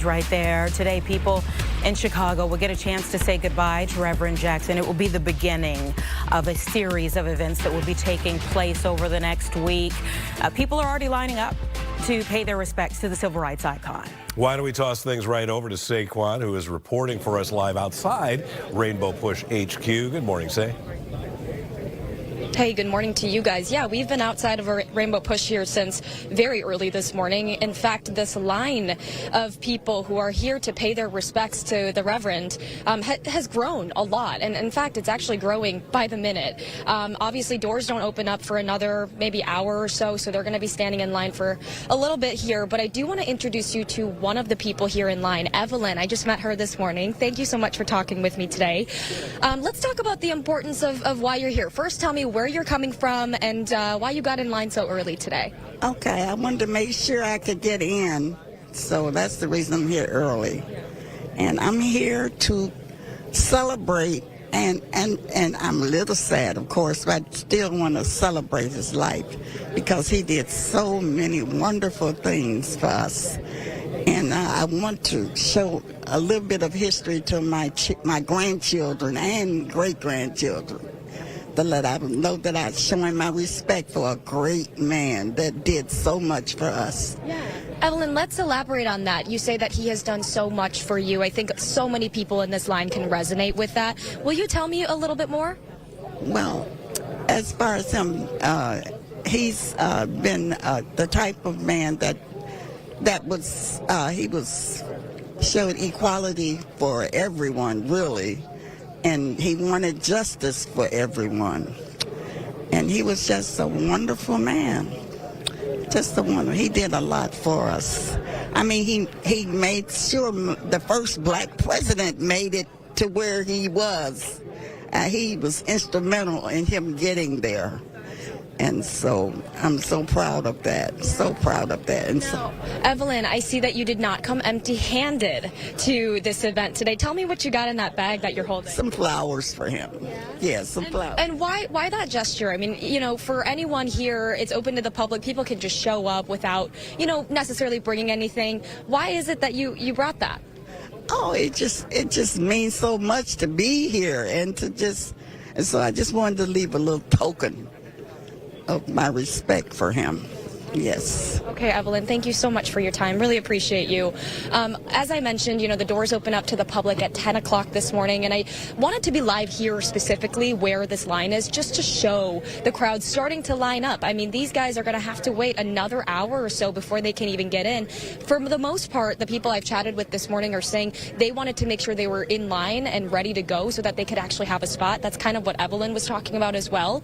Right there. Today, people in Chicago will get a chance to say goodbye to Reverend Jackson. It will be the beginning of a series of events that will be taking place over the next week. People are already lining up to pay their respects to the civil rights icon. Why don't we toss things right over to Saquon, who is reporting for us live outside Rainbow Push HQ. Good morning, Say. Hey, good morning to you guys. Yeah, we've been outside of a Rainbow Push here since very early this morning. In fact, this line of people who are here to pay their respects to the Reverend has grown a lot. And in fact, it's actually growing by the minute. Obviously, doors don't open up for another maybe hour or so, so they're going to be standing in line for a little bit here. But I do want to introduce you to one of the people here in line, Evelyn. I just met her this morning. Thank you so much for talking with me today. Let's talk about the importance of why you're here. First, tell me where you're coming from and why you got in line so early today. Okay, I wanted to make sure I could get in, so that's the reason I'm here early. And I'm here to celebrate, and I'm a little sad, of course, but I still want to celebrate his life because he did so many wonderful things for us. And I want to show a little bit of history to my grandchildren and great-grandchildren, to let them know that I'm showing my respect for a great man that did so much for us. Yeah. Evelyn, let's elaborate on that. You say that he has done so much for you. I think so many people in this line can resonate with that. Will you tell me a little bit more? Well, as far as him, he's been the type of man that showed equality for everyone, really. And he wanted justice for everyone. And he was just a wonderful man. Just a wonderful. He did a lot for us. I mean, he made sure the first black president made it to where he was. He was instrumental in him getting there. And so I'm so proud of that, so proud of that. And now, Evelyn, I see that you did not come empty-handed to this event today. Tell me what you got in that bag that you're holding. Some flowers for him. Yeah, some flowers. And why that gesture? I mean, you know, for anyone here, it's open to the public. People can just show up without, you know, necessarily bringing anything. Why is it that you brought that? Oh, it just means so much to be here and so I just wanted to leave a little token of my respect for him. Yes. Okay, Evelyn, thank you so much for your time. Really appreciate you. As I mentioned, you know, the doors open up to the public at 10 o'clock this morning, and I wanted to be live here specifically where this line is, just to show the crowd starting to line up. I mean, these guys are going to have to wait another hour or so before they can even get in. For the most part, the people I've chatted with this morning are saying they wanted to make sure they were in line and ready to go so that they could actually have a spot. That's kind of what Evelyn was talking about as well.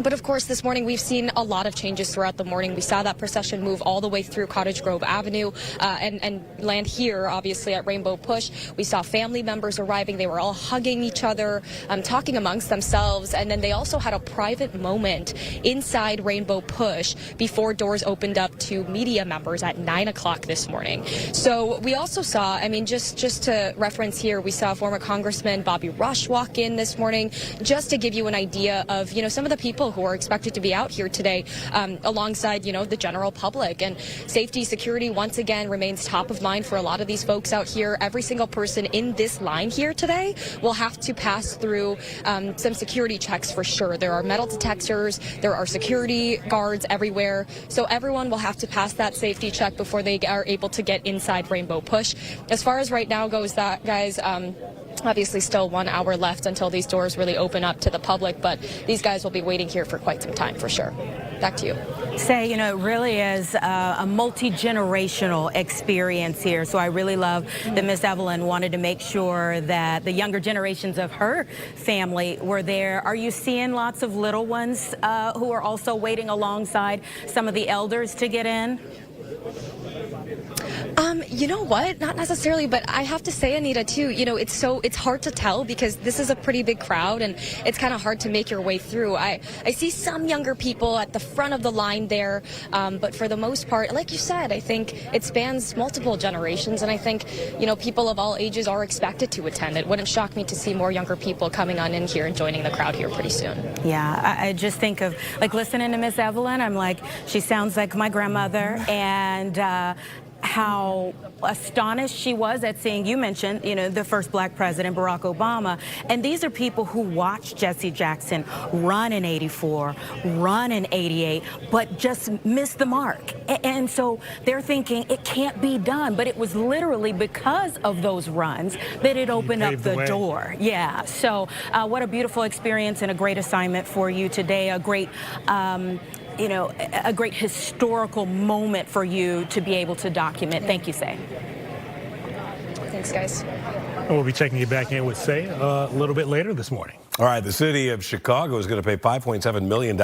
But of course, this morning we've seen a lot of changes throughout the morning. We saw that procession move all the way through Cottage Grove Avenue and land here, obviously, at Rainbow Push. We saw family members arriving. They were all hugging each other, talking amongst themselves. And then they also had a private moment inside Rainbow Push before doors opened up to media members at 9 o'clock this morning. So we also saw, I mean, just to reference here, we saw former Congressman Bobby Rush walk in this morning, just to give you an idea of, you know, some of the people who are expected to be out here today alongside, you know, the general public. And safety, security, once again, remains top of mind for a lot of these folks out here. Every single person in this line here today will have to pass through some security checks for sure. There are metal detectors, there are security guards everywhere. So everyone will have to pass that safety check before they are able to get inside Rainbow Push. As far as right now goes, that, guys, obviously still 1 hour left until these doors really open up to the public, but these guys will be waiting here for quite some time for sure. Back to you. Say, you know, it really is a multi-generational experience here. So I really love that Miss Evelyn wanted to make sure that the younger generations of her family were there. Are you seeing lots of little ones who are also waiting alongside some of the elders to get in? You know what? Not necessarily, but I have to say, Anita, too, you know, it's hard to tell because this is a pretty big crowd and it's kind of hard to make your way through. I see some younger people at the front of the line there, but for the most part, like you said, I think it spans multiple generations, and I think, you know, people of all ages are expected to attend. It wouldn't shock me to see more younger people coming on in here and joining the crowd here pretty soon. Yeah, I just think of, like, listening to Miss Evelyn, I'm like, she sounds like my grandmother, and how astonished she was at seeing, you mentioned, the first black president, Barack Obama. And these are people who watched Jesse Jackson run in '84, run in '88, but just missed the mark. And so they're thinking it can't be done. But it was literally because of those runs that it opened up the door. Yeah. So what a beautiful experience and a great assignment for you today. A great a great historical moment for you to be able to document. Thank you, Say. Thanks, guys. And we'll be checking you back in with Say a little bit later this morning. All right, the city of Chicago is going to pay $5.7 million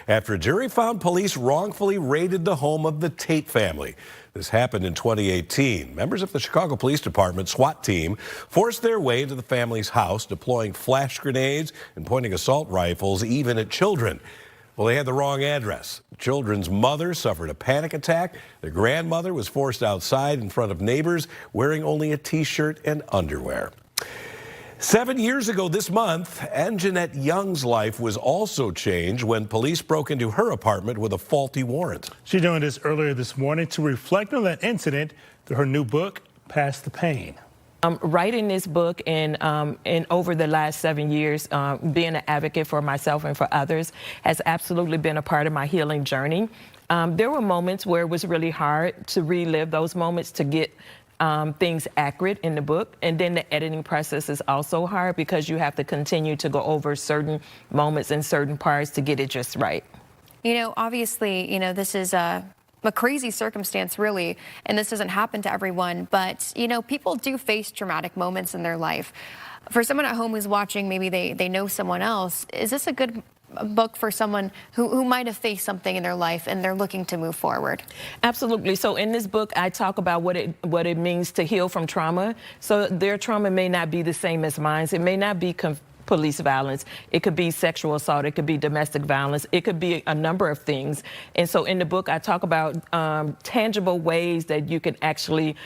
after a jury found police wrongfully raided the home of the Tate family. This happened in 2018. Members of the Chicago Police Department SWAT team forced their way into the family's house, deploying flash grenades and pointing assault rifles even at children. Well, they had the wrong address. The children's mother suffered a panic attack. Their grandmother was forced outside in front of neighbors wearing only a T-shirt and underwear. 7 years ago this month, Anjanette Young's life was also changed when police broke into her apartment with a faulty warrant. She joined us earlier this morning to reflect on that incident through her new book, Past the Pain. Writing this book and over the last 7 years, being an advocate for myself and for others has absolutely been a part of my healing journey. There were moments where it was really hard to relive those moments, to get things accurate in the book. And then the editing process is also hard because you have to continue to go over certain moments and certain parts to get it just right. Obviously, this is a crazy circumstance, really, and this doesn't happen to everyone, but people do face traumatic moments in their life. For someone at home who's watching, maybe they know someone else, is this a good book for someone who might have faced something in their life and they're looking to move forward? Absolutely. So in this book, I talk about what it means to heal from trauma. So their trauma may not be the same as mine. It may not be police violence. It could be sexual assault. It could be domestic violence. It could be a number of things. And so in the book, I talk about tangible ways that you can actually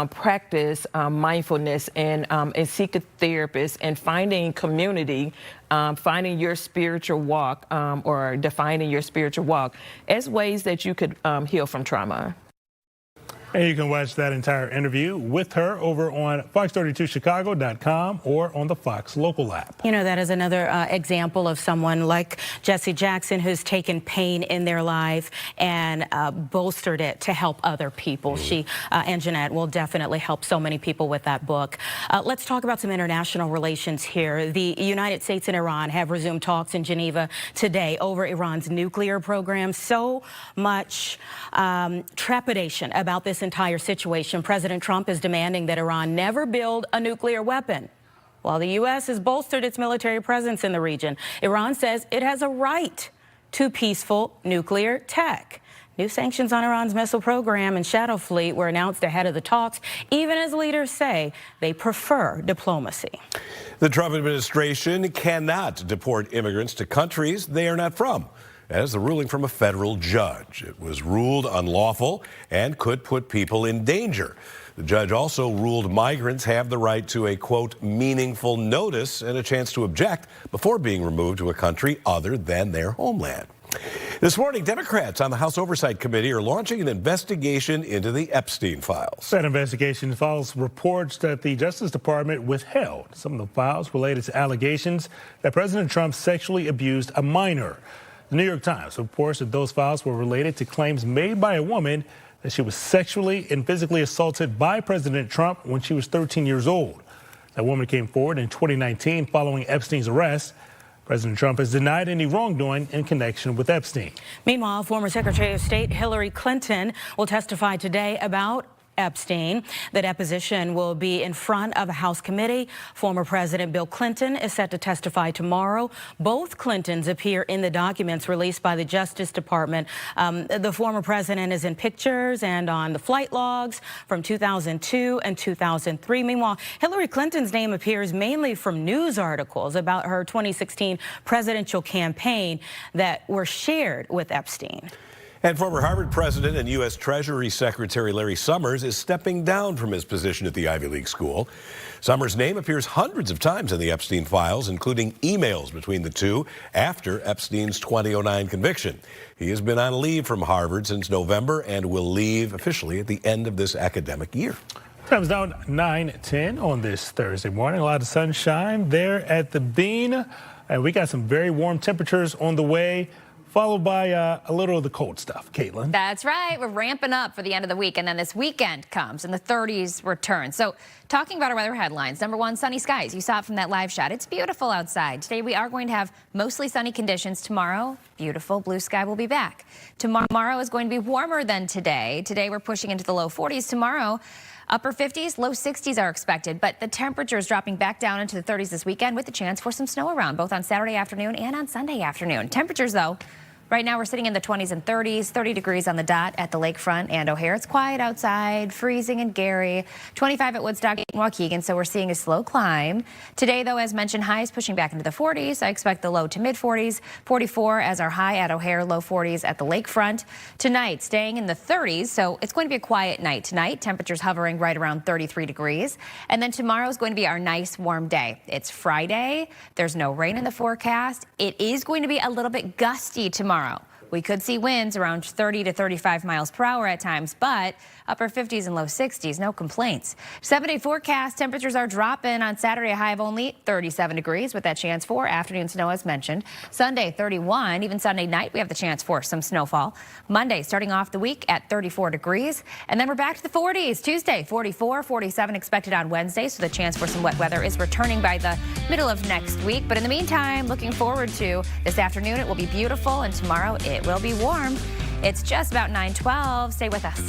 practice mindfulness and seek a therapist and finding community, finding your spiritual walk or defining your spiritual walk as ways that you could heal from trauma. And you can watch that entire interview with her over on fox32chicago.com or on the Fox local app. That is another example of someone like Jesse Jackson who's taken pain in their life and bolstered it to help other people. She, Anjanette, will definitely help so many people with that book. Let's talk about some international relations here. The United States and Iran have resumed talks in Geneva today over Iran's nuclear program. So much trepidation about this entire situation. President Trump is demanding that Iran never build a nuclear weapon. While the U.S. has bolstered its military presence in the region, Iran says it has a right to peaceful nuclear tech. New sanctions on Iran's missile program and shadow fleet were announced ahead of the talks, even as leaders say they prefer diplomacy. The Trump administration cannot deport immigrants to countries they are not from, as the ruling from a federal judge. It was ruled unlawful and could put people in danger. The judge also ruled migrants have the right to a, quote, meaningful notice and a chance to object before being removed to a country other than their homeland. This morning, Democrats on the House Oversight Committee are launching an investigation into the Epstein files. That investigation follows reports that the Justice Department withheld some of the files related to allegations that President Trump sexually abused a minor. The New York Times reports that those files were related to claims made by a woman that she was sexually and physically assaulted by President Trump when she was 13 years old. That woman came forward in 2019 following Epstein's arrest. President Trump has denied any wrongdoing in connection with Epstein. Meanwhile, former Secretary of State Hillary Clinton will testify today about Epstein. The deposition will be in front of a House committee. Former President Bill Clinton is set to testify tomorrow. Both Clintons appear in the documents released by the Justice Department. The former president is in pictures and on the flight logs from 2002 and 2003. Meanwhile, Hillary Clinton's name appears mainly from news articles about her 2016 presidential campaign that were shared with Epstein. And former Harvard president and U.S. Treasury Secretary Larry Summers is stepping down from his position at the Ivy League school. Summers' name appears hundreds of times in the Epstein files, including emails between the two after Epstein's 2009 conviction. He has been on leave from Harvard since November and will leave officially at the end of this academic year. Time's now 9:10 on this Thursday morning. A lot of sunshine there at the Bean. And we got some very warm temperatures on the way, followed by a little of the cold stuff. Caitlin. That's right. We're ramping up for the end of the week, and then this weekend comes and the 30s return. So talking about our weather headlines, number one, sunny skies. You saw it from that live shot. It's beautiful outside. Today we are going to have mostly sunny conditions. Tomorrow, beautiful blue sky will be back. Tomorrow is going to be warmer than today. Today we're pushing into the low 40s. Tomorrow, upper 50s, low 60s are expected, but the temperature is dropping back down into the 30s this weekend with the chance for some snow around, both on Saturday afternoon and on Sunday afternoon. Temperatures, though, right now we're sitting in the 20s and 30s, 30 degrees on the dot at the lakefront and O'Hare. It's quiet outside, freezing in Gary, 25 at Woodstock and Waukegan, so we're seeing a slow climb. Today, though, as mentioned, highs pushing back into the 40s. I expect the low to mid 40s, 44 as our high at O'Hare, low 40s at the lakefront. Tonight, staying in the 30s, so it's going to be a quiet night tonight. Temperatures hovering right around 33 degrees. And then tomorrow is going to be our nice warm day. It's Friday. There's no rain in the forecast. It is going to be a little bit gusty tomorrow. We could see winds around 30 to 35 miles per hour at times, but upper 50s and low 60s, no complaints. 7-day forecast, temperatures are dropping on Saturday, a high of only 37 degrees with that chance for afternoon snow as mentioned. Sunday, 31, even Sunday night, we have the chance for some snowfall. Monday, starting off the week at 34 degrees, and then we're back to the 40s. Tuesday, 44, 47 expected on Wednesday, so the chance for some wet weather is returning by the middle of next week. But in the meantime, looking forward to this afternoon, it will be beautiful, and tomorrow it will be warm. It's just about 9:12. Stay with us.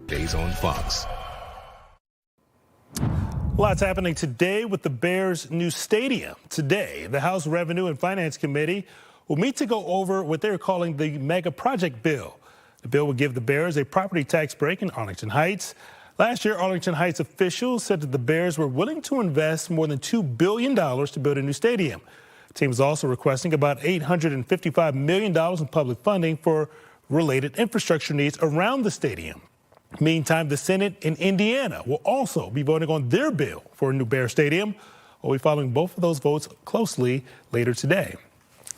Days on Fox. Lots happening today with the Bears' new stadium. Today, the House Revenue and Finance Committee will meet to go over what they're calling the mega project bill. The bill will give the Bears a property tax break in Arlington Heights. Last year, Arlington Heights officials said that the Bears were willing to invest more than $2 billion to build a new stadium. The team is also requesting about $855 million in public funding for related infrastructure needs around the stadium. Meantime, the Senate in Indiana will also be voting on their bill for a new Bear Stadium. We'll be following both of those votes closely later today.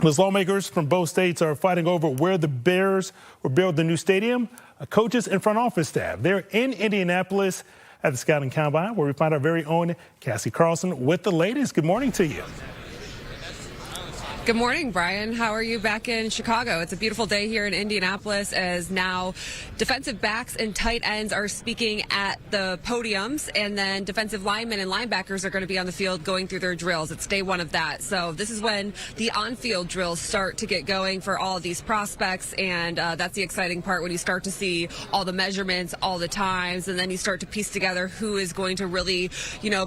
As lawmakers from both states are fighting over where the Bears will build the new stadium, coaches and front office staff, they're in Indianapolis at the Scouting Combine, where we find our very own Cassie Carlson with the latest. Good morning to you. Good morning, Brian. How are you back in Chicago? It's a beautiful day here in Indianapolis as now defensive backs and tight ends are speaking at the podiums, and then defensive linemen and linebackers are going to be on the field going through their drills. It's day one of that. So this is when the on-field drills start to get going for all of these prospects, and that's the exciting part when you start to see all the measurements, all the times, and then you start to piece together who is going to really,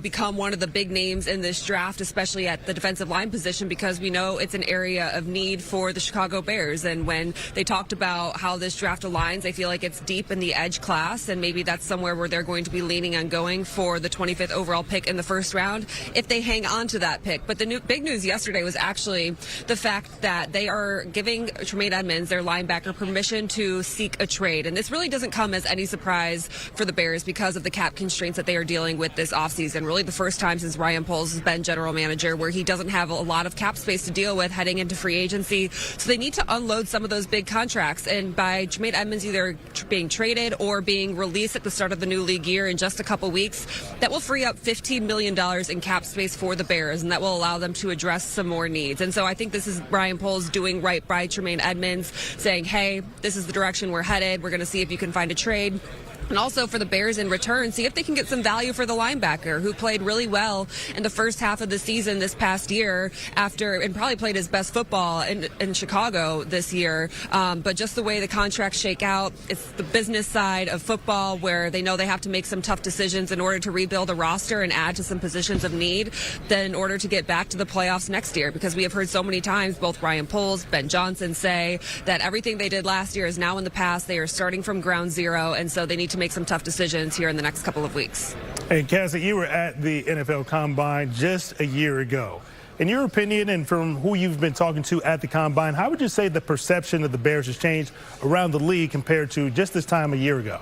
become one of the big names in this draft, especially at the defensive line position, because we know it's an area of need for the Chicago Bears. And when they talked about how this draft aligns, I feel like it's deep in the edge class, and maybe that's somewhere where they're going to be leaning on going for the 25th overall pick in the first round if they hang on to that pick. But the big news yesterday was actually the fact that they are giving Tremaine Edmunds, their linebacker, permission to seek a trade. And this really doesn't come as any surprise for the Bears because of the cap constraints that they are dealing with this offseason. Really the first time since Ryan Poles has been general manager where he doesn't have a lot of cap space to deal with heading into free agency. So they need to unload some of those big contracts. And by Tremaine Edmunds either being traded or being released at the start of the new league year in just a couple weeks, that will free up $15 million in cap space for the Bears, and that will allow them to address some more needs. And so I think this is Ryan Poles doing right by Tremaine Edmunds, saying, hey, this is the direction we're headed. We're going to see if you can find a trade. And also for the Bears in return, see if they can get some value for the linebacker who played really well in the first half of the season this past year and probably played his best football in Chicago this year. But just the way the contracts shake out, it's the business side of football where they know they have to make some tough decisions in order to rebuild a roster and add to some positions of need then in order to get back to the playoffs next year. Because we have heard so many times both Ryan Poles, Ben Johnson say that everything they did last year is now in the past. They are starting from ground zero, and so they need to make some tough decisions here in the next couple of weeks. Hey, Cassie, you were at the NFL Combine just a year ago. In your opinion, and from who you've been talking to at the Combine, how would you say the perception of the Bears has changed around the league compared to just this time a year ago?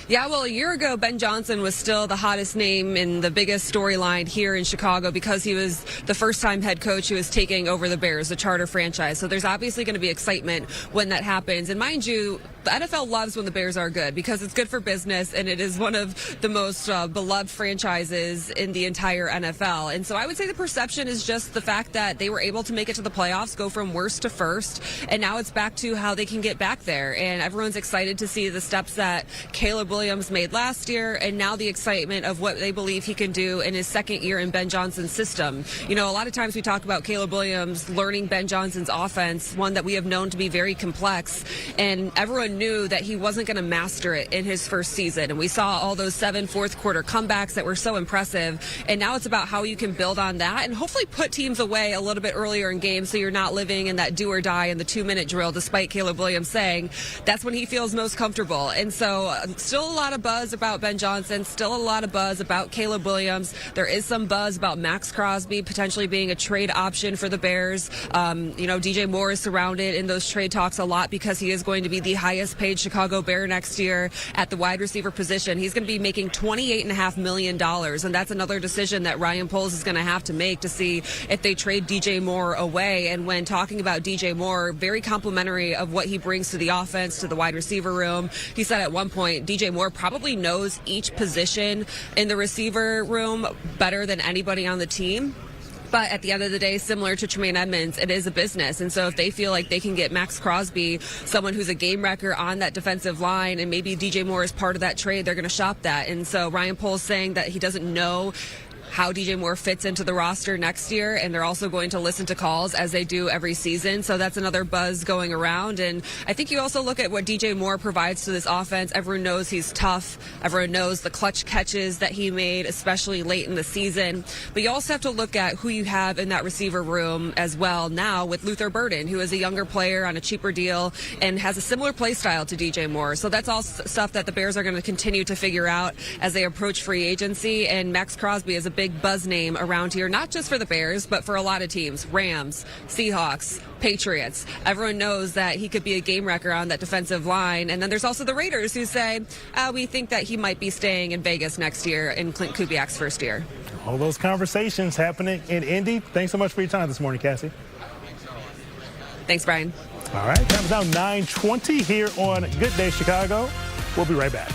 Yeah, well, a year ago, Ben Johnson was still the hottest name in the biggest storyline here in Chicago because he was the first-time head coach who was taking over the Bears, the charter franchise. So there's obviously going to be excitement when that happens. And mind you, the NFL loves when the Bears are good because it's good for business, and it is one of the most beloved franchises in the entire NFL. And so I would say the perception is just the fact that they were able to make it to the playoffs, go from worst to first, and now it's back to how they can get back there. And everyone's excited to see the steps that Caleb Williams made last year, and now the excitement of what they believe he can do in his second year in Ben Johnson's system. A lot of times we talk about Caleb Williams learning Ben Johnson's offense, one that we have known to be very complex, and everyone knew that he wasn't going to master it in his first season. And we saw all those 7 fourth-quarter comebacks that were so impressive, and now it's about how you can build on that and hopefully put teams away a little bit earlier in games so you're not living in that do or die in the 2-minute drill, despite Caleb Williams saying that's when he feels most comfortable. And so still a lot of buzz about Ben Johnson, still a lot of buzz about Caleb Williams. There is some buzz about Max Crosby potentially being a trade option for the Bears. DJ Moore is surrounded in those trade talks a lot because he is going to be the highest paid Chicago Bear next year at the wide receiver position. He's going to be making $28.5 million, and that's another decision that Ryan Poles is going to have to make to see if they trade DJ Moore away. And when talking about DJ Moore, very complimentary of what he brings to the offense, to the wide receiver room. He said at one point, DJ Moore probably knows each position in the receiver room better than anybody on the team. But at the end of the day, similar to Tremaine Edmunds, it is a business. And so if they feel like they can get Max Crosby, someone who's a game wrecker on that defensive line, and maybe DJ Moore is part of that trade, they're going to shop that. And so Ryan Poles saying that he doesn't know how DJ Moore fits into the roster next year, and they're also going to listen to calls as they do every season. So that's another buzz going around. And I think you also look at what DJ Moore provides to this offense. Everyone knows he's tough. Everyone knows the clutch catches that he made, especially late in the season. But you also have to look at who you have in that receiver room as well now with Luther Burden, who is a younger player on a cheaper deal and has a similar play style to DJ Moore. So that's all stuff that the Bears are going to continue to figure out as they approach free agency. And Max Crosby is a big buzz name around here, not just for the Bears, but for a lot of teams. Rams, Seahawks, Patriots. Everyone knows that he could be a game wrecker on that defensive line. And then there's also the Raiders who say, we think that he might be staying in Vegas next year in Clint Kubiak's first year. All those conversations happening in Indy. Thanks so much for your time this morning, Cassie. Thanks, Brian. All right, time is now 9:20 here on Good Day Chicago. We'll be right back.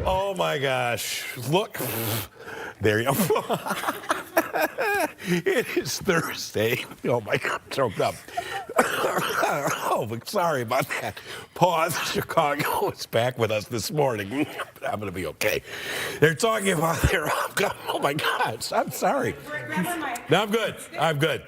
Oh my gosh. Look. There you go. It is Thursday. Oh my God, choked up. Oh, sorry about that. Paws Chicago is back with us this morning. I'm going to be okay. They're talking about their upcoming. Oh my God, I'm sorry. No, I'm good. I'm good.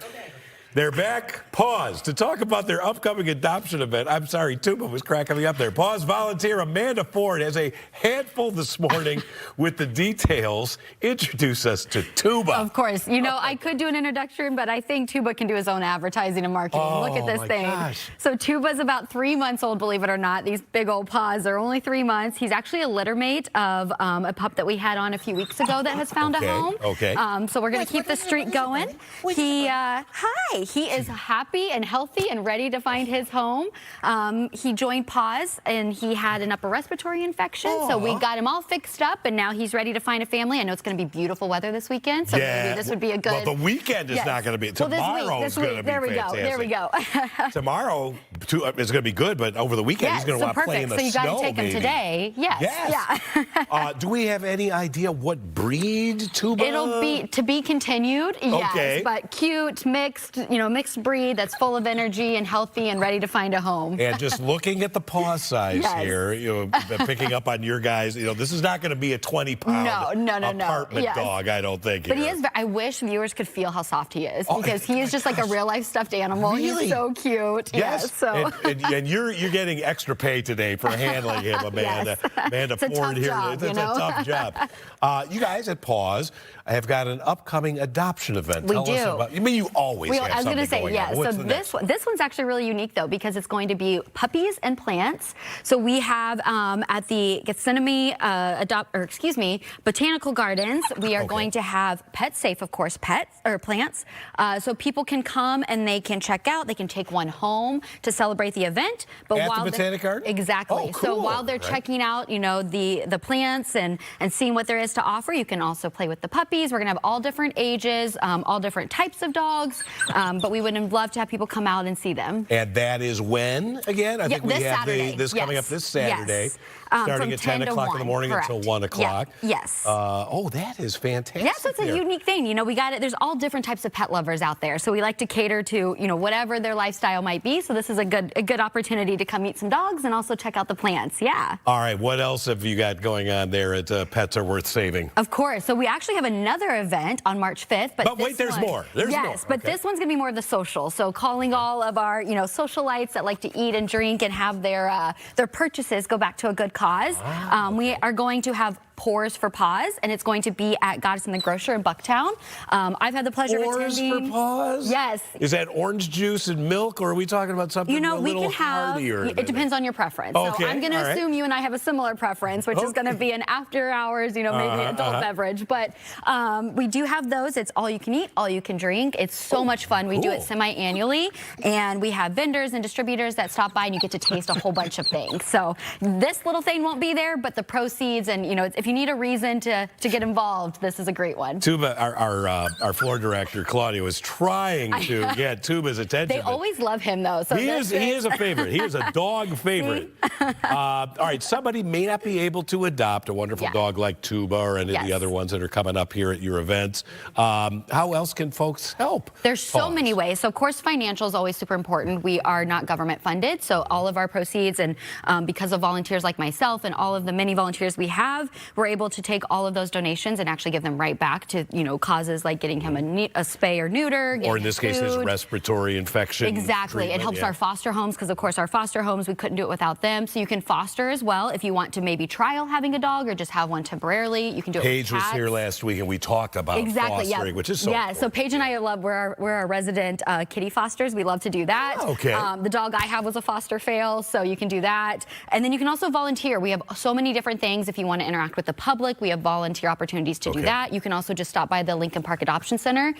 They're back, Paws, to talk about their upcoming adoption event. I'm sorry, Tuba was cracking me up there. Paws volunteer Amanda Ford has a handful this morning with the details. Introduce us to Tuba. Of course. You know, I could do an introduction, but I think Tuba can do his own advertising and marketing. Look at this thing. Gosh. So Tuba's about 3 months old, believe it or not. These big old paws are only 3 months. He's actually a litter mate of a pup that we had on a few weeks ago that has found a home. Okay. So we're going to keep the streak going. Hi. He is happy and healthy and ready to find his home. He joined Paws, and he had an upper respiratory infection, so we got him all fixed up, and now he's ready to find a family. I know it's going to be beautiful weather this weekend, so maybe this would be a good... Well, the weekend is not going to be. Tomorrow's going to be fantastic. There we go. Tomorrow is going to be good, but over the weekend he's going to want to play in the snow. So you got to take him today. Yes. Yeah. Do we have any idea what breed Tuba? It'll be to be continued. Yes, okay. But cute, mixed breed that's full of energy and healthy and ready to find a home. And just looking at the paw size here, picking up on your guys, this is not going to be a 20-pound apartment dog, I don't think. But he is. I wish viewers could feel how soft he is, because he is just like a real life stuffed animal. Really? He's so cute. Yes. So. And you're getting extra pay today for handling him, Amanda. Amanda Ford here. Job, it's a tough job. You guys at Paws have got an upcoming adoption event. We do. Us about, you always have I was something going to say, going on. So this one's actually really unique, though, because it's going to be puppies and plants. So we have at the Gethsemane Botanical Gardens, we are going to have pet safe, of course, plants. So people can come and they can check out. They can take one home to celebrate the event. But at while the Botanic Garden? Exactly. Oh, cool. So while they're checking out, the plants and seeing what there is to offer, you can also play with the puppies. We're going to have all different ages, all different types of dogs, but we would love to have people come out and see them. And that is when, again? I think we have this coming up this Saturday. Yes. Starting at 10 o'clock in the morning until 1 o'clock. Yes. That is fantastic. Yeah, so it's a unique thing. We got it. There's all different types of pet lovers out there. So we like to cater to, whatever their lifestyle might be. So this is a good opportunity to come meet some dogs and also check out the plants. Yeah. All right. What else have you got going on there at Pets Are Worth Saving? Of course. So we actually have another event on March 5th. But wait, there's more. There's more. Yes, but this one's going to be more of the social. So calling all of our, socialites that like to eat and drink and have their purchases go back to a good cause. Wow. We are going to have Pours for Paws, and it's going to be at Goddess and the Grocer in Bucktown. I've had the pleasure of attending. Pours for Paws? Yes. Is that orange juice and milk, or are we talking about something a little heartier? It depends on your preference. Okay. So I'm going to assume you and I have a similar preference, which is going to be an after hours, maybe adult beverage. But we do have those. It's all you can eat, all you can drink. It's so much fun. We do it semi-annually, and we have vendors and distributors that stop by, and you get to taste a whole bunch of things. So this little thing won't be there, but the proceeds and, if you need a reason to get involved, this is a great one. Tuba, our floor director, Claudia, is trying to get Tuba's attention. They always love him, though. So he is a favorite. He is a dog favorite. All right, somebody may not be able to adopt a wonderful dog like Tuba or any of the other ones that are coming up here at your events. How else can folks help? There's so many ways. So, of course, financial is always super important. We are not government funded, so all of our proceeds and because of volunteers like myself and all of the many volunteers we have, we're able to take all of those donations and actually give them right back to, causes like getting him a spay or neuter. Or in this case, his respiratory infection. Exactly. It helps our foster homes because, of course, our foster homes, we couldn't do it without them. So you can foster as well if you want to maybe trial having a dog or just have one temporarily. You can do it Paige with cats. was here last week and we talked about fostering, which is so important. So Paige and I we're our resident kitty fosters. We love to do that. Oh, okay. The dog I have was a foster fail, so you can do that. And then you can also volunteer. We have so many different things. If you want to interact with the public, we have volunteer opportunities to do that. You can also just stop by the Lincoln Park Adoption Center.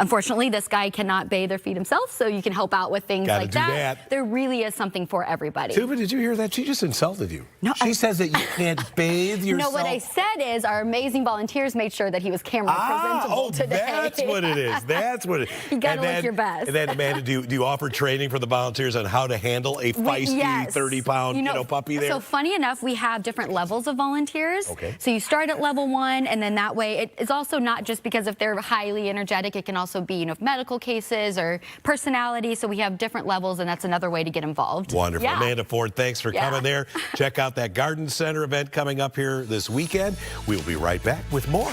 Unfortunately, this guy cannot bathe or feed himself, so you can help out with things like that. There really is something for everybody. Tuba, did you hear that? She just insulted you. No, she says that you can't bathe yourself. No, what I said is our amazing volunteers made sure that he was camera presentable today. That's what it is. That's what it is. You got to look your best. And then, Amanda, do you offer training for the volunteers on how to handle a feisty 30-pound puppy there? So funny enough, we have different levels of volunteers. Okay. So you start at level 1, and then that way it's also not just because if they're highly energetic, it can also be medical cases or personality. So we have different levels, and that's another way to get involved. Wonderful. Yeah. Amanda Ford, thanks for coming there. Check out that Garden Center event coming up here this weekend. We'll be right back with more.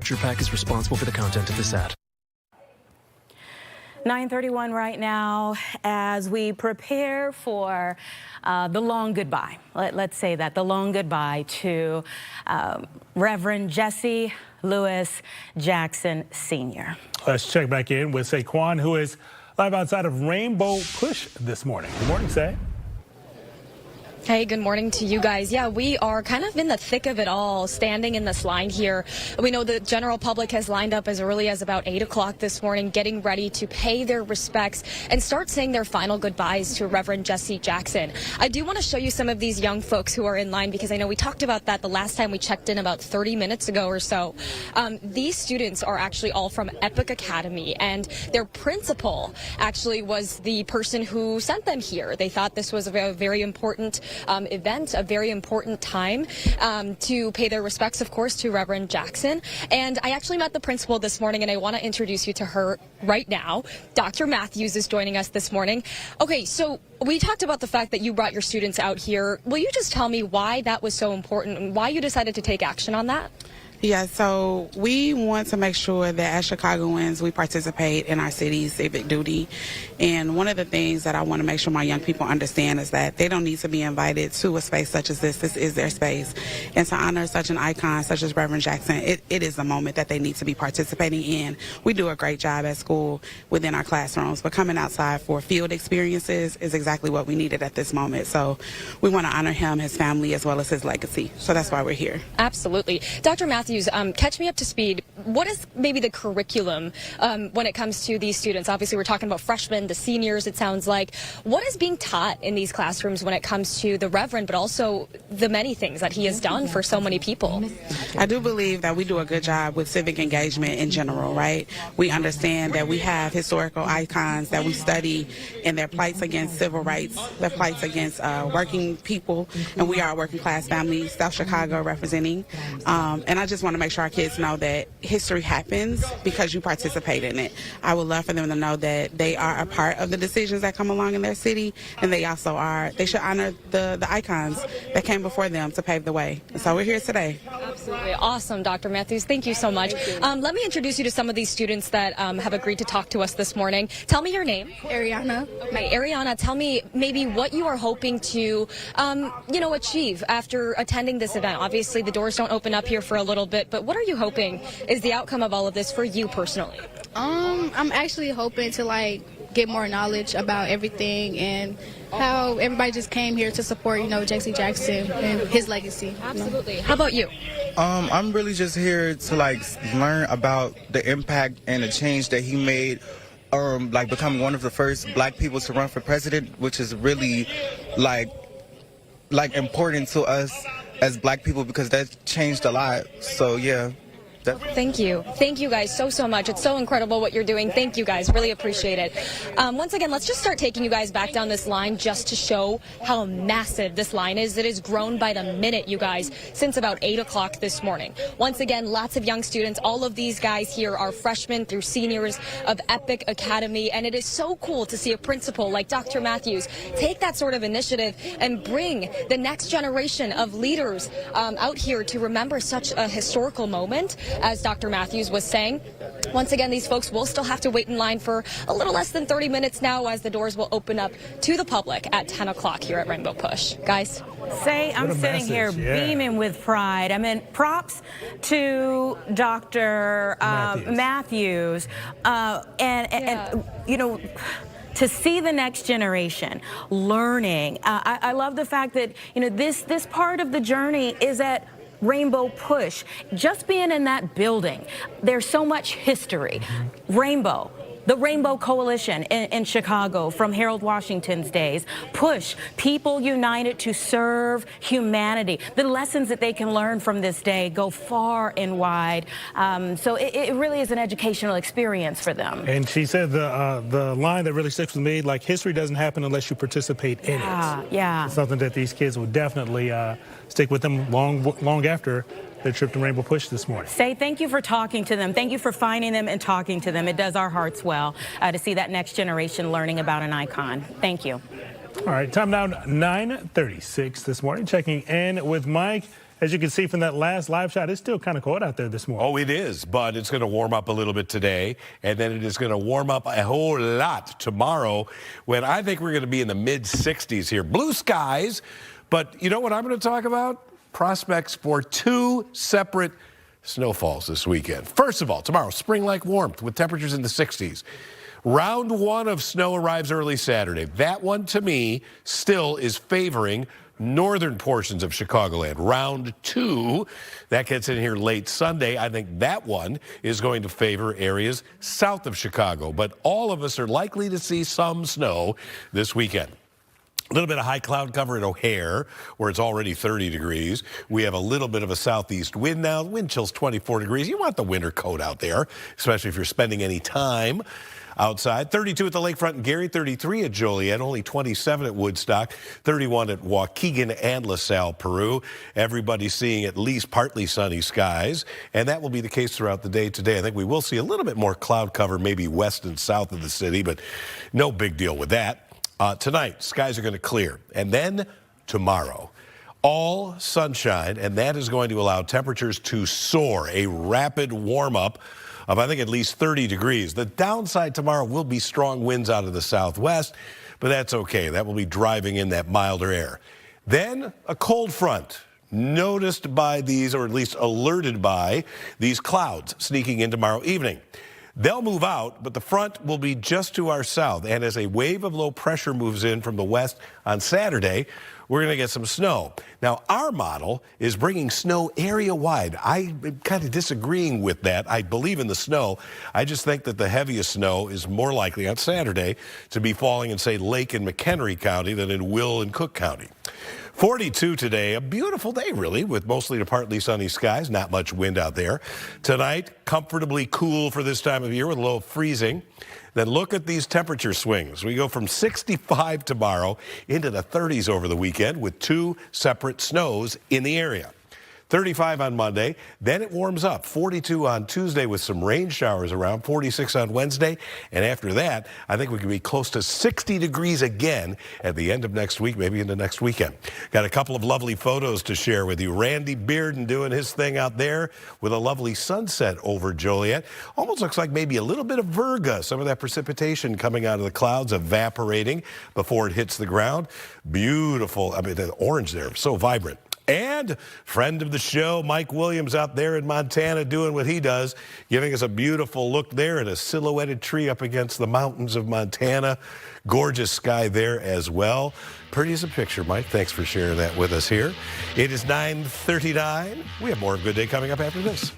Capture Pack is responsible for the content of this ad. 9:31 right now as we prepare for the long goodbye. Let's say that, the long goodbye to Reverend Jesse Louis Jackson Sr. Let's check back in with Saquon, who is live outside of Rainbow Push this morning. Good morning, Say. Hey, good morning to you guys. Yeah, we are kind of in the thick of it all, standing in this line here. We know the general public has lined up as early as about 8 o'clock this morning, getting ready to pay their respects and start saying their final goodbyes to Reverend Jesse Jackson. I do want to show you some of these young folks who are in line, because I know we talked about that the last time we checked in about 30 minutes ago or so. These students are actually all from Epic Academy, and their principal actually was the person who sent them here. They thought this was a very important event, a very important time to pay their respects, of course, to Reverend Jackson. And I actually met the principal this morning, and I want to introduce you to her right now. Dr. Matthews is joining us this morning. Okay, so we talked about the fact that you brought your students out here. Will you just tell me why that was so important and why you decided to take action on that? Yeah, so we want to make sure that as Chicagoans, we participate in our city's civic duty. And one of the things that I want to make sure my young people understand is that they don't need to be invited to a space such as this. This is their space. And to honor such an icon such as Reverend Jackson, it is a moment that they need to be participating in. We do a great job at school within our classrooms, but coming outside for field experiences is exactly what we needed at this moment. So we want to honor him, his family, as well as his legacy. So that's why we're here. Absolutely. Dr. Matthews, catch me up to speed. What is maybe the curriculum when it comes to these students? Obviously, we're talking about freshmen, the seniors, it sounds like. What is being taught in these classrooms when it comes to the Reverend, but also the many things that he has done for so many people? I do believe that we do a good job with civic engagement in general, right? We understand that we have historical icons that we study in their plights against civil rights, their plights against working people, and we are a working class family, South Chicago representing. And I just want to make sure our kids know that history happens because you participate in it. I would love for them to know that they are a part of the decisions that come along in their city, and they also are, they should honor the icons that came before them to pave the way. And so we're here today. Absolutely. Awesome, Dr. Matthews. Thank you so much. Let me introduce you to some of these students that have agreed to talk to us this morning. Tell me your name. Ariana. Okay, Ariana, tell me maybe what you are hoping to, achieve after attending this event. Obviously, the doors don't open up here for a little bit, but what are you hoping is the outcome of all of this for you personally? I'm actually hoping to get more knowledge about everything and how everybody just came here to support, Jesse Jackson and his legacy. Absolutely. How about you? I'm really just here to learn about the impact and the change that he made, becoming one of the first black people to run for president, which is really important to us as black people because that changed a lot. So yeah. Thank you. Thank you guys so much. It's so incredible what you're doing. Thank you guys. Really appreciate it. Once again, let's just start taking you guys back down this line just to show how massive this line is. It has grown by the minute, you guys, since about 8 o'clock this morning. Once again, lots of young students. All of these guys here are freshmen through seniors of Epic Academy, and it is so cool to see a principal like Dr. Matthews take that sort of initiative and bring the next generation of leaders out here to remember such a historical moment. As Dr. Matthews was saying, once again, these folks will still have to wait in line for a little less than 30 minutes now as the doors will open up to the public at 10 o'clock here at Rainbow Push. Guys? Say, I'm sitting here beaming with pride. I mean, props to Dr. Matthews. To see the next generation learning. I love the fact that, this part of the journey is at Rainbow Push. Just being in that building, there's so much history. Rainbow, the Rainbow Coalition in Chicago from Harold Washington's days. Push, people united to serve humanity. The lessons that they can learn from this day go far and wide. So it really is an educational experience for them. And she said the line that really sticks with me, history doesn't happen unless you participate in it. Yeah. It's something that these kids will definitely stick with them long after their trip to Rainbow Push this morning. Say thank you for talking to them. Thank you for finding them and talking to them. It does our hearts well to see that next generation learning about an icon. Thank you. All right, time now 9:36 this morning. Checking in with Mike. As you can see from that last live shot, it's still kind of cold out there this morning. Oh, it is, but it's going to warm up a little bit today, and then it is going to warm up a whole lot tomorrow when I think we're going to be in the mid-60s here. Blue skies, but you know what I'm going to talk about? Prospects for 2 separate snowfalls this weekend. First of all, tomorrow, spring-like warmth with temperatures in the 60s. Round 1 of snow arrives early Saturday. That one, to me, still is favoring northern portions of Chicagoland. Round 2, that gets in here late Sunday. I think that one is going to favor areas south of Chicago. But all of us are likely to see some snow this weekend. A little bit of high cloud cover at O'Hare, where it's already 30 degrees. We have a little bit of a southeast wind now. Wind chill's 24 degrees. You want the winter coat out there, especially if you're spending any time outside. 32 at the lakefront in Gary, 33 at Joliet, only 27 at Woodstock, 31 at Waukegan and LaSalle, Peru. Everybody's seeing at least partly sunny skies, and that will be the case throughout the day today. I think we will see a little bit more cloud cover, maybe west and south of the city, but no big deal with that. Tonight, skies are going to clear, and then tomorrow, all sunshine, and that is going to allow temperatures to soar, a rapid warm-up of, I think, at least 30 degrees. The downside tomorrow will be strong winds out of the southwest, but that's okay. That will be driving in that milder air. Then a cold front noticed by these, or at least alerted by, these clouds sneaking in tomorrow evening. They'll move out, but the front will be just to our south. And as a wave of low pressure moves in from the west on Saturday, we're going to get some snow. Now, our model is bringing snow area-wide. I'm kind of disagreeing with that. I believe in the snow. I just think that the heaviest snow is more likely on Saturday to be falling in, say, Lake and McHenry County than in Will and Cook County. 42 today, a beautiful day, really, with mostly to partly sunny skies, not much wind out there. Tonight, comfortably cool for this time of year with a low freezing. Then look at these temperature swings. We go from 65 tomorrow into the 30s over the weekend with 2 separate snows in the area. 35 on Monday, then it warms up. 42 on Tuesday with some rain showers around, 46 on Wednesday. And after that, I think we can be close to 60 degrees again at the end of next week, maybe into next weekend. Got a couple of lovely photos to share with you. Randy Bearden doing his thing out there with a lovely sunset over Joliet. Almost looks like maybe a little bit of virga, some of that precipitation coming out of the clouds, evaporating before it hits the ground. Beautiful. I mean, the orange there, so vibrant. And friend of the show, Mike Williams out there in Montana doing what he does, giving us a beautiful look there at a silhouetted tree up against the mountains of Montana. Gorgeous sky there as well. Pretty as a picture, Mike. Thanks for sharing that with us here. It is 9:39. We have more of Good Day coming up after this.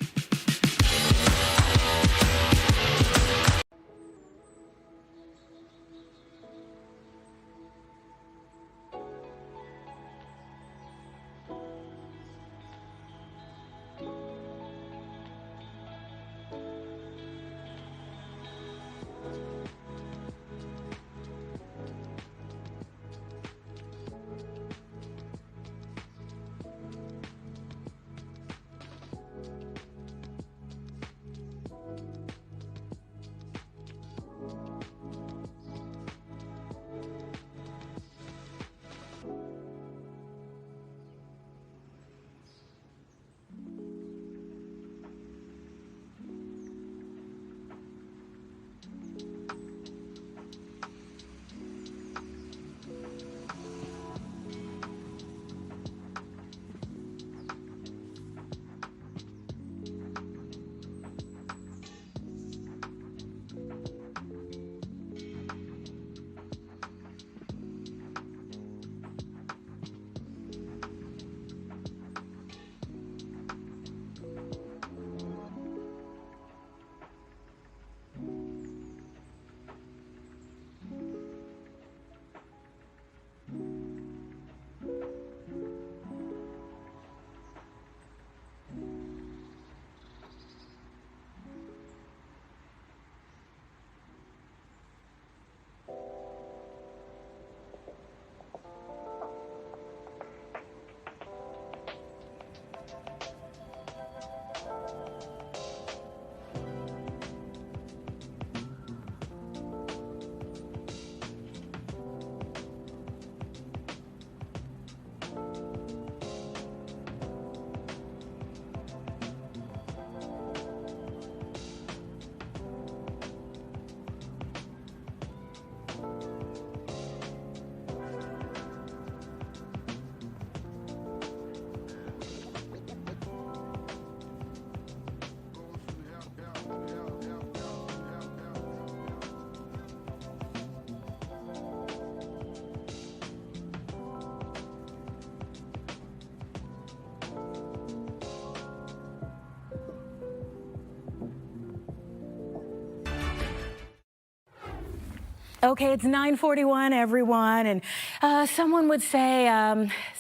Okay, it's 9:41, everyone, and someone would say,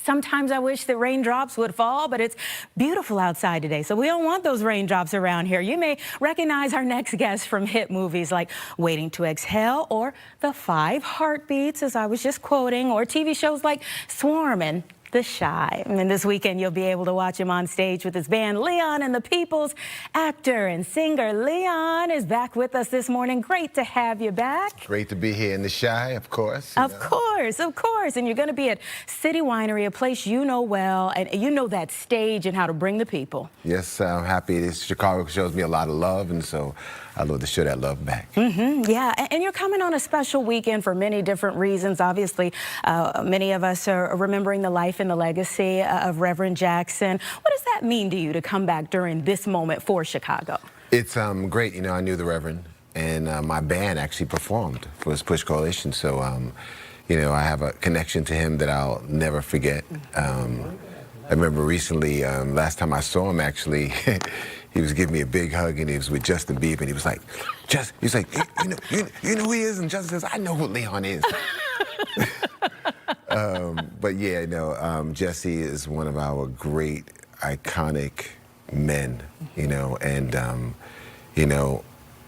sometimes I wish that raindrops would fall, but it's beautiful outside today, so we don't want those raindrops around here. You may recognize our next guest from hit movies like Waiting to Exhale or The 5 Heartbeats, as I was just quoting, or TV shows like Swarm and The Shy. And this weekend, you'll be able to watch him on stage with his band, Leon and the Peoples. Actor and singer Leon is back with us this morning. Great to have you back. Great to be here in The Shy, of course. Of course. And you're going to be at City Winery, a place you know well, and you know that stage and how to bring the people. Yes, I'm happy. This Chicago shows me a lot of love, and so I love to show that love back. Yeah, and you're coming on a special weekend for many different reasons. Obviously, many of us are remembering the life and the legacy of Reverend Jackson. What does that mean to you to come back during this moment for Chicago? It's great. You know, I knew the Reverend, and my band actually performed for his Push Coalition, so you know, I have a connection to him that I'll never forget. I remember recently, last time I saw him, actually, he was giving me a big hug, and he was with Justin Bieber, and he was like, you know who he is? And Justin says, I know who Leon is. But yeah, no, Jesse is one of our great, iconic men, you know, and, you know,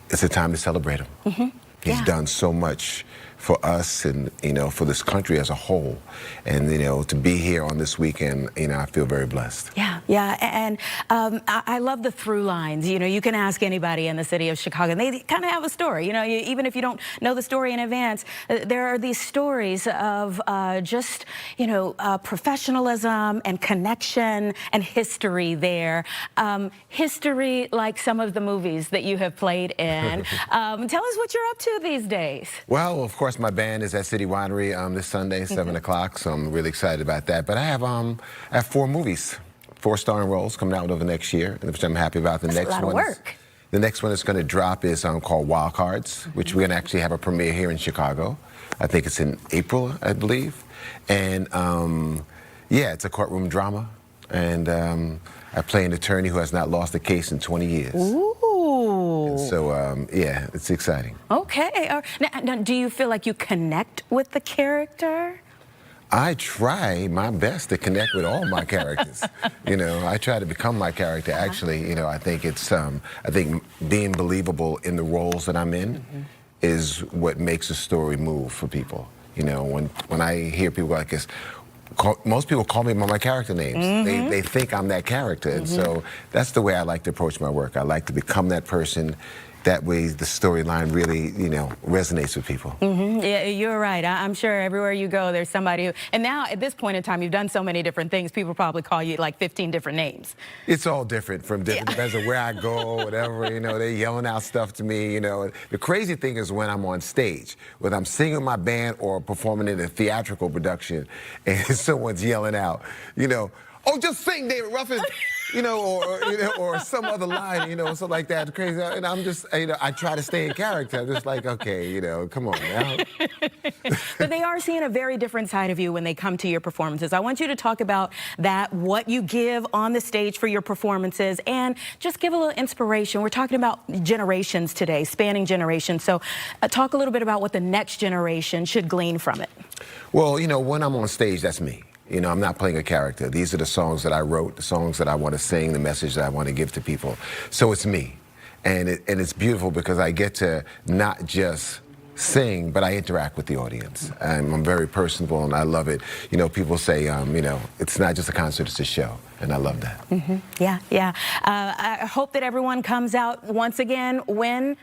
it's a time to celebrate him. He's done so much for us and, you know, for this country as a whole. And, you know, to be here on this weekend, you know, I feel very blessed. Yeah, and I love the through lines. You know, you can ask anybody in the city of Chicago, and they kind of have a story. You know, even if you don't know the story in advance, there are these stories of just, you know, professionalism and connection and history there. History like some of the movies that you have played in. Tell us what you're up to these days. Well, of course, my band is at City Winery this Sunday, 7 o'clock, so I'm really excited about that. But I have 4 movies. 4 starring roles coming out over next year, which I'm happy about. That's a lot of work. The next one that's going to drop is called Wild Cards, which we're going to actually have a premiere here in Chicago. I think it's in April, I believe. And yeah, it's a courtroom drama. And I play an attorney who has not lost a case in 20 years. Ooh. And so, yeah, it's exciting. Okay. Now, do you feel like you connect with the character? I try my best to connect with all my characters. You know, I try to become my character. Actually, you know, I think it's, I think being believable in the roles that I'm in is what makes a story move for people. You know, when I hear people like this, most people call me by my character names. They think I'm that character. And so that's the way I like to approach my work. I like to become that person. That way the storyline really, you know, resonates with people. Yeah, you're right. I'm sure everywhere you go, there's somebody who, and now at this point in time, you've done so many different things, people probably call you like 15 different names. It's all different depends on where I go, whatever, you know, they're yelling out stuff to me, you know. The crazy thing is when I'm on stage, whether I'm singing with my band or performing in a theatrical production, and someone's yelling out, you know, oh, just sing, David Ruffin. You know, or some other line, you know, something like that, crazy. And I'm just, you know, I try to stay in character. I'm just like, okay, you know, come on now. But they are seeing a very different side of you when they come to your performances. I want you to talk about that, what you give on the stage for your performances, and just give a little inspiration. We're talking about generations today, spanning generations. So talk a little bit about what the next generation should glean from it. Well, you know, when I'm on stage, that's me. You know, I'm not playing a character. These are the songs that I wrote, the songs that I want to sing, the message that I want to give to people. So it's me. And it's beautiful because I get to not just sing, but I interact with the audience. And I'm very personable, and I love it. You know, people say, you know, it's not just a concert, it's a show. And I love that. Yeah. I hope that everyone comes out once again when?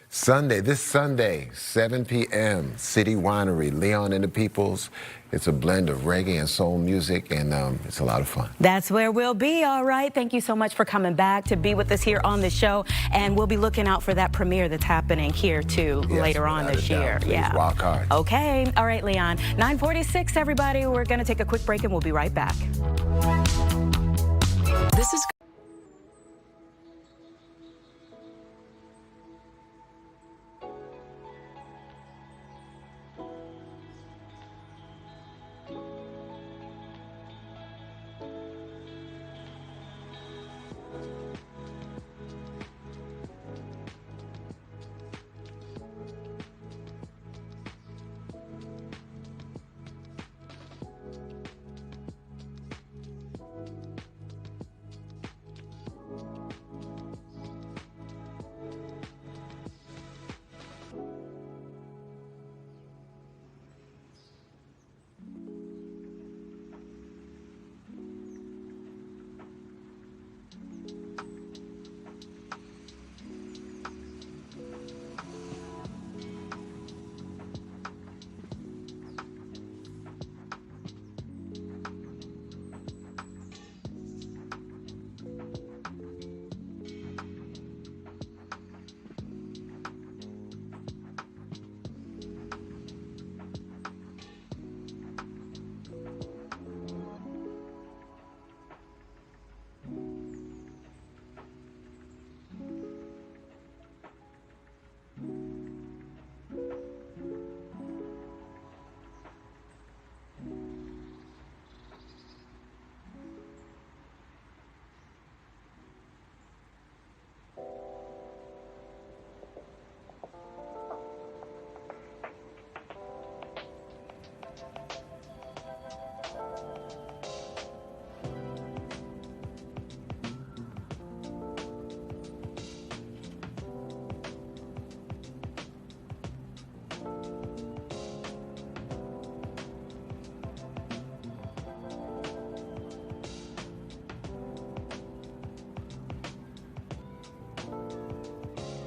This Sunday, 7 p.m., City Winery, Leon and the Peoples. It's a blend of reggae and soul music, and it's a lot of fun. That's where we'll be, all right. Thank you so much for coming back to be with us here on the show, and we'll be looking out for that premiere that's happening here, too, later on this year. Yeah. Wild Card. Okay. All right, Leon. 9:46, everybody. We're going to take a quick break, and we'll be right back. This is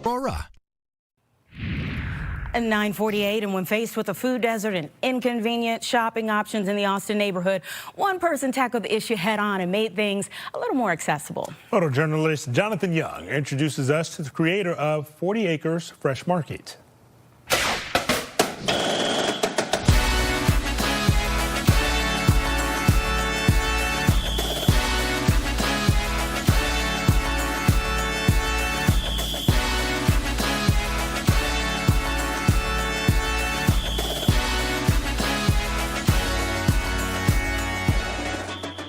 Aurora. And 9:48, and when faced with a food desert and inconvenient shopping options in the Austin neighborhood, one person tackled the issue head on and made things a little more accessible. Photojournalist Jonathan Young introduces us to the creator of 40 Acres Fresh Market.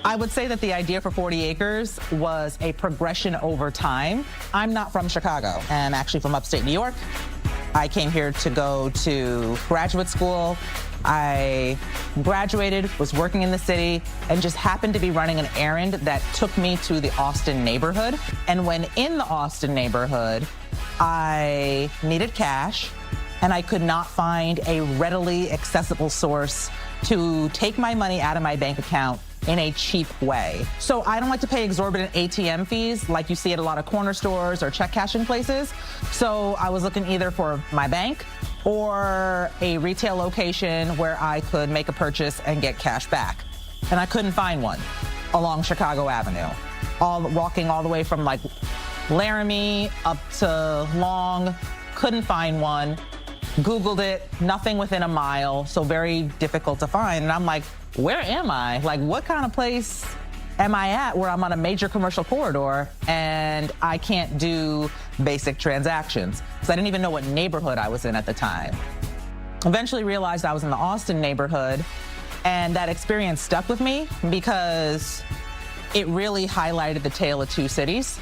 I would say that the idea for 40 Acres was a progression over time. I'm not from Chicago. I'm actually from upstate New York. I came here to go to graduate school. I graduated, was working in the city, and just happened to be running an errand that took me to the Austin neighborhood. And when in the Austin neighborhood, I needed cash, and I could not find a readily accessible source to take my money out of my bank account in a cheap way. So I don't like to pay exorbitant ATM fees like you see at a lot of corner stores or check cashing places. So I was looking either for my bank or a retail location where I could make a purchase and get cash back. And I couldn't find one along Chicago Avenue. Walking all the way from like Laramie up to Long, couldn't find one. Googled it, nothing within a mile, so very difficult to find. And I'm like, where am I? Like, what kind of place am I at where I'm on a major commercial corridor and I can't do basic transactions? Because I didn't even know what neighborhood I was in at the time. Eventually realized I was in the Austin neighborhood, and that experience stuck with me because it really highlighted the tale of two cities.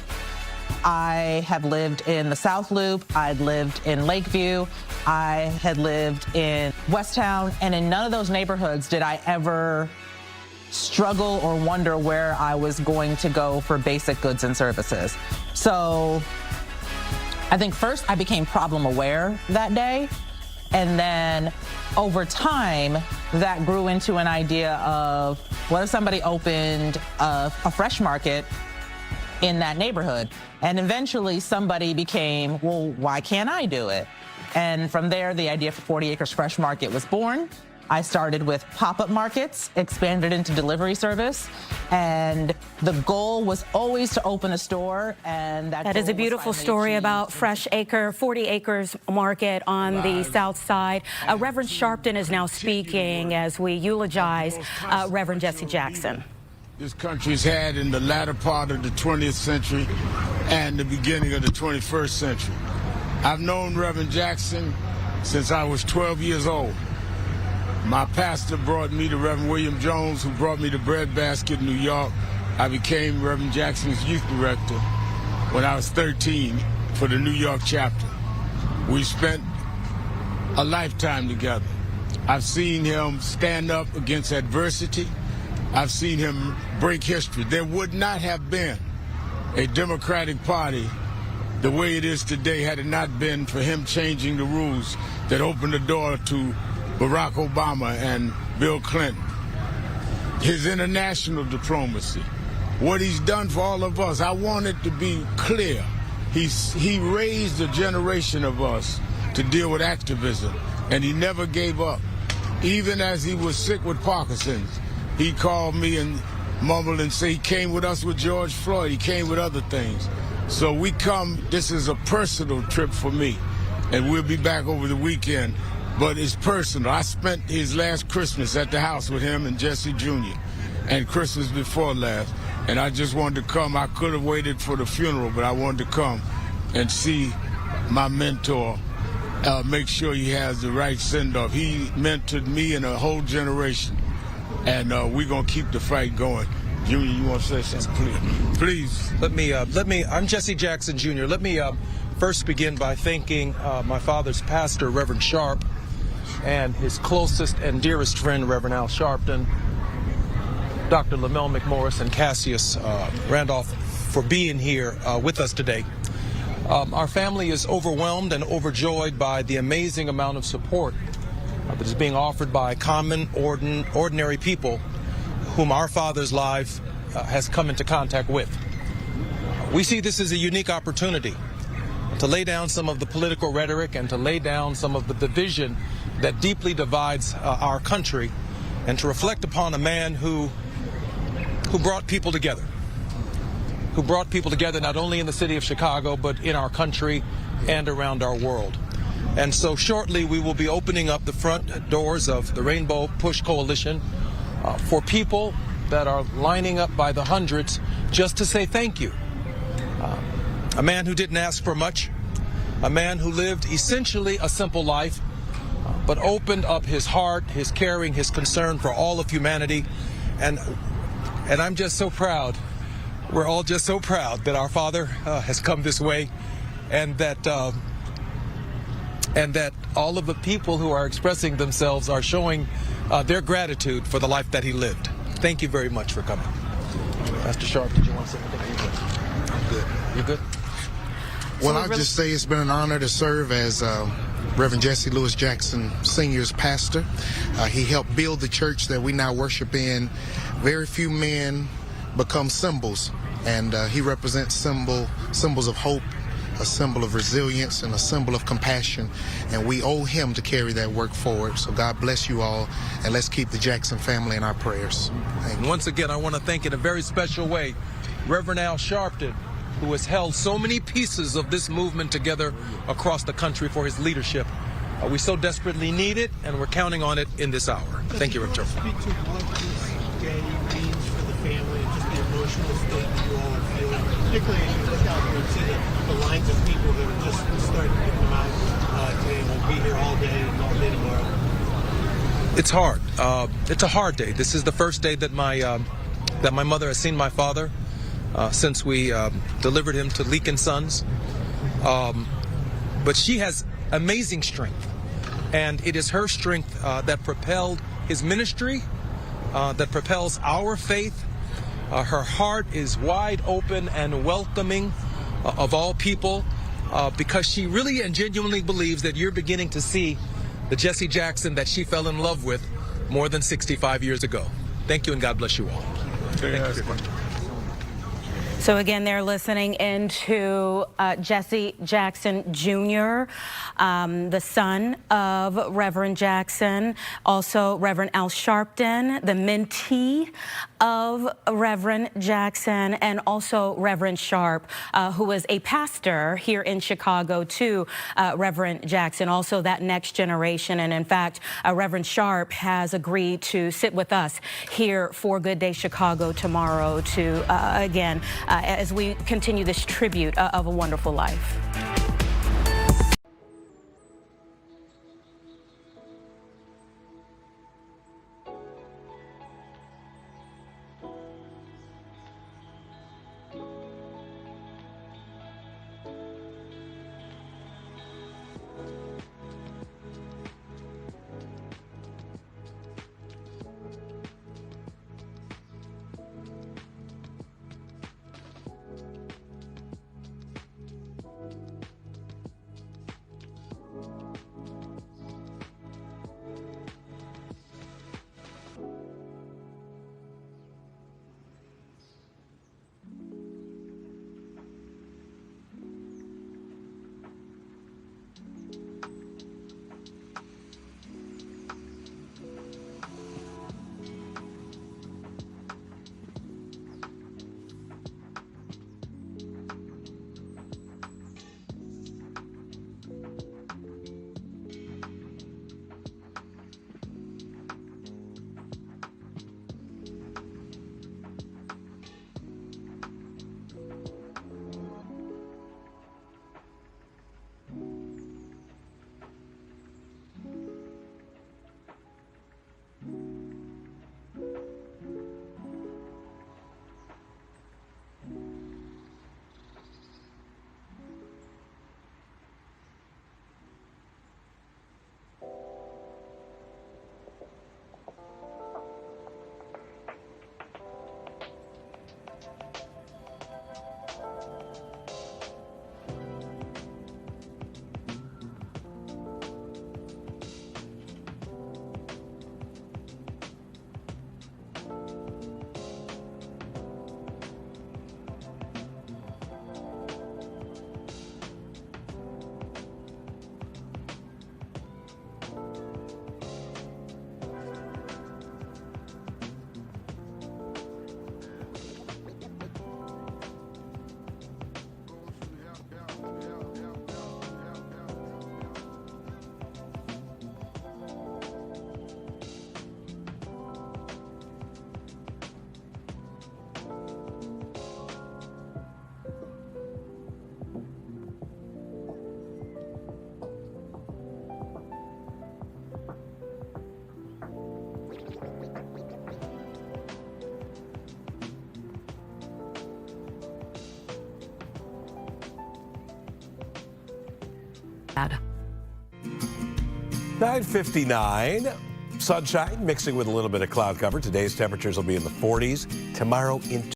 I have lived in the South Loop, I'd lived in Lakeview, I had lived in Westtown, and in none of those neighborhoods did I ever struggle or wonder where I was going to go for basic goods and services. So I think first I became problem aware that day, and then over time that grew into an idea of what if somebody opened a fresh market in that neighborhood? And eventually somebody became, well, why can't I do it? And from there, the idea for 40 Acres Fresh Market was born. I started with pop-up markets, expanded into delivery service, and the goal was always to open a store, and that is a beautiful story about 40 Acres Market on the south side. Reverend Sharpton is now speaking as we eulogize Reverend Jesse Jackson. This country's had in the latter part of the 20th century and the beginning of the 21st century. I've known Reverend Jackson since I was 12 years old. My pastor brought me to Reverend William Jones, who brought me to Breadbasket in New York. I became Reverend Jackson's youth director when I was 13 for the New York chapter. We spent a lifetime together. I've seen him stand up against adversity. I've seen him break history. There would not have been a Democratic Party the way it is today had it not been for him changing the rules that opened the door to Barack Obama and Bill Clinton. His international diplomacy, what he's done for all of us, I want it to be clear. He raised a generation of us to deal with activism, and he never gave up. Even as he was sick with Parkinson's, he called me and mumbled and said he came with us with George Floyd. He came with other things. So we come, this is a personal trip for me, and we'll be back over the weekend, but it's personal. I spent his last Christmas at the house with him and Jesse Jr. and Christmas before last, and I just wanted to come. I could have waited for the funeral, but I wanted to come and see my mentor, make sure he has the right send-off. He mentored me and a whole generation. And we're gonna keep the fight going. Junior, you want to say something? Please. Let me. I'm Jesse Jackson Jr. Let me first begin by thanking my father's pastor, Reverend Sharp, and his closest and dearest friend, Reverend Al Sharpton, Dr. Lamel McMorris, and Cassius Randolph for being here with us today. Our family is overwhelmed and overjoyed by the amazing amount of support that is being offered by common, ordinary people whom our father's life has come into contact with. We see this as a unique opportunity to to lay down some of the political rhetoric and to lay down some of the division that deeply divides our country, and to reflect upon a man who brought people together. Who brought people together not only in the city of Chicago, but in our country and around our world. And so shortly we will be opening up the front doors of the Rainbow Push Coalition for people that are lining up by the hundreds just to say thank you. A man who didn't ask for much, a man who lived essentially a simple life, but opened up his heart, his caring, his concern for all of humanity. And I'm just so proud. We're all just so proud that our father has come this way, and that all of the people who are expressing themselves are showing their gratitude for the life that he lived. Thank you very much for coming. Pastor Sharp, did you want to say anything? I'm good. You good? Well, I'll just say it's been an honor to serve as Reverend Jesse Lewis Jackson Sr.'s pastor. He helped build the church that we now worship in. Very few men become symbols, and he represents symbols of hope, a symbol of resilience, and a symbol of compassion, and we owe him to carry that work forward. So God bless you all, and let's keep the Jackson family in our prayers. And once again, I want to thank in a very special way Reverend Al Sharpton, who has held so many pieces of this movement together across the country, for his leadership. We so desperately need it, and we're counting on it in this hour. Thank you, Reverend. Speak to what this day means for the family and just the emotional state that you all are feeling, particularly as you look out here and see the lines of people that are just starting to come out today and will be here all day and all day tomorrow. It's hard. It's a hard day. This is the first day that my mother has seen my father since we delivered him to Leak & Sons. But she has amazing strength, and it is her strength that propelled his ministry, that propels our faith. Her heart is wide open and welcoming of all people, because she really and genuinely believes that you're beginning to see the Jesse Jackson that she fell in love with more than 65 years ago. Thank you, and God bless you all. Thank you. So again, they're listening into Jesse Jackson Jr., the son of Reverend Jackson, also Reverend Al Sharpton, the mentee of Reverend Jackson, and also Reverend Sharp, who was a pastor here in Chicago to Reverend Jackson, also that next generation. And in fact, Reverend Sharp has agreed to sit with us here for Good Day Chicago tomorrow to, again, as we continue this tribute of a wonderful life. 9:59. Sunshine mixing with a little bit of cloud cover. Today's temperatures will be in the 40s. Tomorrow into